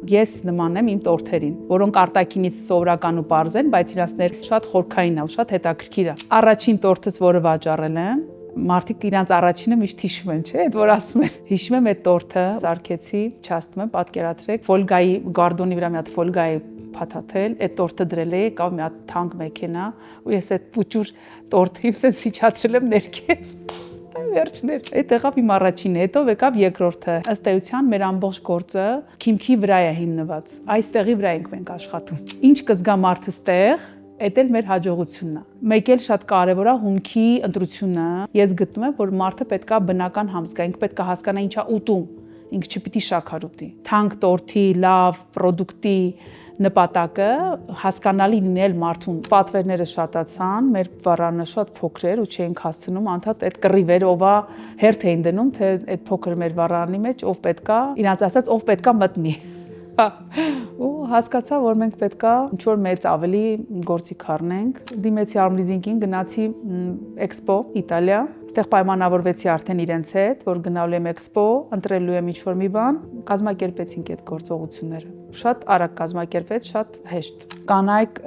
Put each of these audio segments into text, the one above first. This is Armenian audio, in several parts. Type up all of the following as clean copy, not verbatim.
Ես նման եմ իմ տորթերին, որոնք արտաքինից սովորական ու պարզ են, բայց իրաց ներքից շատ խորքային է ու շատ հետաքրքիր է։ Առաջին տորթս, որը վաճառել եմ, մարդիկ իրանց առաջինը միշտ հիշում են, չէ՞, այդ որ ասում են։ Հիշում եմ այդ տորթը սարքեցի, չաստում եմ, պատկերացրեք, ֆոլգայի գարդոնի վրա մի հատ ֆոլգայի փաթաթել, այդ տորթը դրել էի, եկավ մի հատ թանկ մեքենա, ու ես այդ պուճուր տորթին սենց իջացրել եմ ներքև։ Վերջներ, այդ եղավ իմ առաջինը, հետո եկավ երկրորդը։ Ըստ էության մեր ամբողջ գործը քիմքի վրա է հիմնված։ Այստեղի վրա ենք մենք աշխատում։ Ինչ կզգա մարդը ստեղ, այդ էլ մեր հաջողությունն է։ Մեկ էլ շատ կարևոր է հումքի ընտրությունը։ Ես գտնում եմ, որ մարդը պետք է բնական համ զգա, ինքը պետք է հասկանա ինչա ուտում, ինքը չպիտի շաքար ուտի։ Թանկ տորթի, լավ պրոդուկտի նպատակը հասկանալի լինել մարդուն։ Պատվերները շատացան, մեր վարանը շատ փոքր էր ու չէինք հասցնում անդադ այդ կռիվերը ովա հերթ էին դնում, թե այդ փոքր մեր վարանի մեջ ով պետքա, իրանց ասած ով պետքա մտնի։ Ու հասկացա, որ մենք պետքա ինչ-որ մեծ ավելի գործիք առնենք։ Դիմեցի Armleasing-ին, գնացի Expo Իտալիա, այստեղ պայմանավորվեցի արդեն իրենց հետ, որ գնալու եմ Expo, ընտրելու եմ ինչ-որ մի բան, կազմակերպեցինք այդ գործողությունները։ Շատ արագ կազմակերպեց, շատ հեշտ։ Կանայք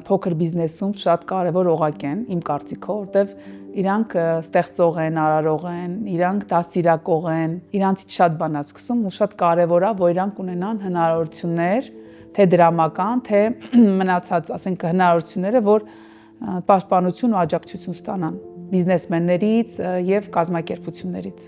փոքր բիզնեսում շատ կարևոր օղակ են, իմ կարծիքով, որտեվ իրանք ստեղծող են, արարող են, իրանք դաստիարակող են, իրանցից շատ բան է սկսում ու շատ կարևոր է, որ իրանք ունենան հնարավորություններ, թե դրամական, թե մնացած, ասենք, հնարավորությունները, որ պաշտպանություն ու աջակցություն ստանան բիզնեսմեններից եւ կազմակերպություններից։